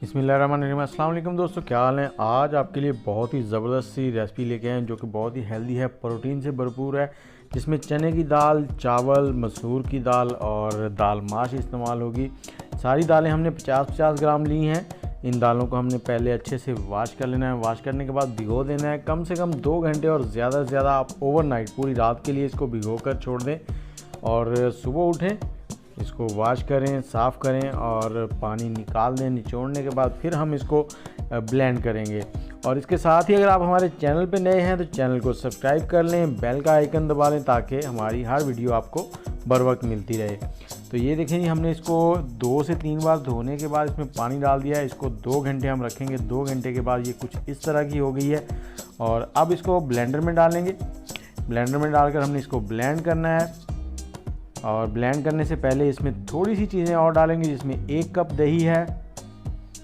बिस्मिल्लाहिर्रहमानिर्रहीम। अस्सलाम वालेकुम दोस्तों, क्या हाल है। आज आपके लिए बहुत ही ज़बरदस्त सी रेसिपी लेके आए हैं जो कि बहुत ही हेल्दी है, प्रोटीन से भरपूर है, जिसमें चने की दाल, चावल, मसूर की दाल और दाल माश इस्तेमाल होगी। सारी दालें हमने 50-50 ग्राम ली हैं। इन दालों को हमने पहले अच्छे से वॉश कर लेना है। वॉश करने के बाद भिगो देना है कम से कम 2 घंटे, और ज़्यादा से ज़्यादा आप ओवरनाइट पूरी रात के लिए इसको भिगो कर छोड़ दें। और सुबह उठें, इसको वॉश करें, साफ़ करें और पानी निकाल दें। निचोड़ने के बाद फिर हम इसको ब्लेंड करेंगे। और इसके साथ ही अगर आप हमारे चैनल पे नए हैं तो चैनल को सब्सक्राइब कर लें, बेल का आइकन दबा लें ताकि हमारी हर वीडियो आपको बर वक्त मिलती रहे। तो ये देखें जी, हमने इसको 2 से 3 बार धोने के बाद इसमें पानी डाल दिया है। इसको 2 घंटे हम रखेंगे। 2 घंटे के बाद ये कुछ इस तरह की हो गई है। और अब इसको ब्लेंडर में डालेंगे। ब्लेंडर में डालकर हमने इसको ब्लेंड करना है। और ब्लेंड करने से पहले इसमें थोड़ी सी चीज़ें और डालेंगे, जिसमें 1 कप दही है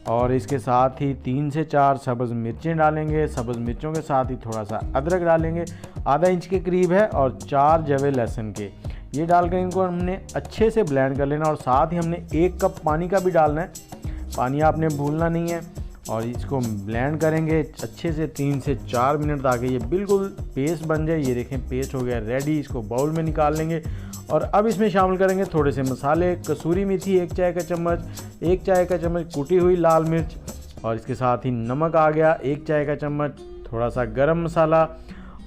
और इसके साथ ही 3 से 4 सब्ज़ मिर्चें डालेंगे। सब्ज़ मिर्चों के साथ ही थोड़ा सा अदरक डालेंगे, आधा इंच के करीब है, और 4 जवे लहसुन के। ये डालकर इनको हमने अच्छे से ब्लेंड कर लेना। और साथ ही हमने 1 कप पानी का भी डालना है। पानी आपने भूलना नहीं है। और इसको ब्लेंड करेंगे अच्छे से 3 से 4 मिनट ताकि ये बिल्कुल पेस्ट बन जाए। ये देखें, पेस्ट हो गया रेडी। इसको बाउल में निकाल लेंगे। और अब इसमें शामिल करेंगे थोड़े से मसाले। कसूरी मेथी 1 चाय का चम्मच, 1 चाय का चम्मच कुटी हुई लाल मिर्च, और इसके साथ ही नमक आ गया 1 चाय का चम्मच, थोड़ा सा गरम मसाला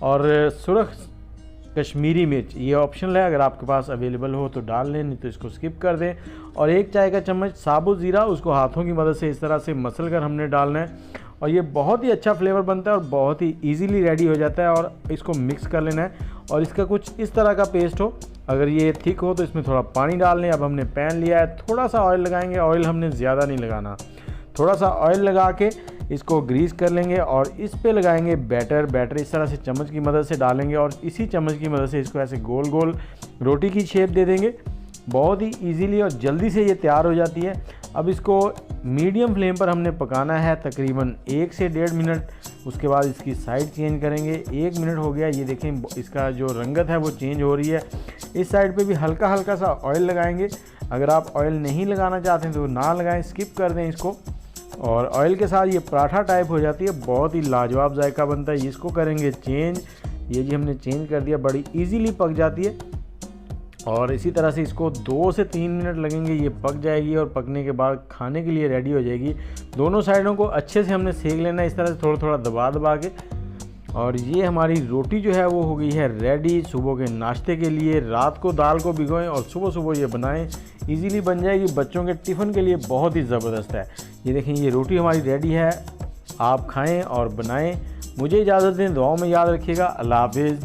और सुरख कश्मीरी मिर्च। ये ऑप्शनल है, अगर आपके पास अवेलेबल हो तो डाल लें, नहीं तो इसको स्किप कर दें। और 1 चाय का चम्मच साबुत ज़ीरा, उसको हाथों की मदद से इस तरह से मसल कर हमने डालना है। और ये बहुत ही अच्छा फ्लेवर बनता है और बहुत ही इजीली रेडी हो जाता है। और इसको मिक्स कर लेना है। और इसका कुछ इस तरह का पेस्ट हो। अगर ये थिक हो तो इसमें थोड़ा पानी डाल लें। अब हमने पैन लिया है, थोड़ा सा ऑयल लगाएंगे। ऑयल हमने ज़्यादा नहीं लगाना, थोड़ा सा ऑयल लगा के इसको ग्रीस कर लेंगे। और इस पे लगाएंगे बैटर इस तरह से चम्मच की मदद से डालेंगे। और इसी चम्मच की मदद से इसको ऐसे गोल गोल रोटी की शेप दे देंगे। बहुत ही इजीली और जल्दी से ये तैयार हो जाती है। अब इसको मीडियम फ्लेम पर हमने पकाना है तकरीबन 1 से 1.5 मिनट। उसके बाद इसकी साइड चेंज करेंगे। 1 मिनट हो गया, ये देखें इसका जो रंगत है वो चेंज हो रही है। इस साइड पे भी हल्का हल्का सा ऑयल लगाएंगे। अगर आप ऑयल नहीं लगाना चाहते हैं तो ना लगाएं, स्किप कर दें इसको। और ऑयल के साथ ये पराठा टाइप हो जाती है, बहुत ही लाजवाब जायका बनता है। इसको करेंगे चेंज। ये जी हमने चेंज कर दिया, बड़ी ईजीली पक जाती है। और इसी तरह से इसको 2 से 3 मिनट लगेंगे, ये पक जाएगी। और पकने के बाद खाने के लिए रेडी हो जाएगी। दोनों साइडों को अच्छे से हमने सेक लेना है, इस तरह से थोड़ा थोड़ा दबा के। और ये हमारी रोटी जो है वो हो गई है रेडी सुबह के नाश्ते के लिए। रात को दाल को भिगोएं और सुबह सुबह ये बनाएं, इजीली बन जाएगी। बच्चों के टिफ़िन के लिए बहुत ही ज़बरदस्त है। ये देखें, ये रोटी हमारी रेडी है। आप खाएं और बनाएं। मुझे इजाज़त दें, दुआओं में याद रखिएगा। अल्लाह हाफिज़।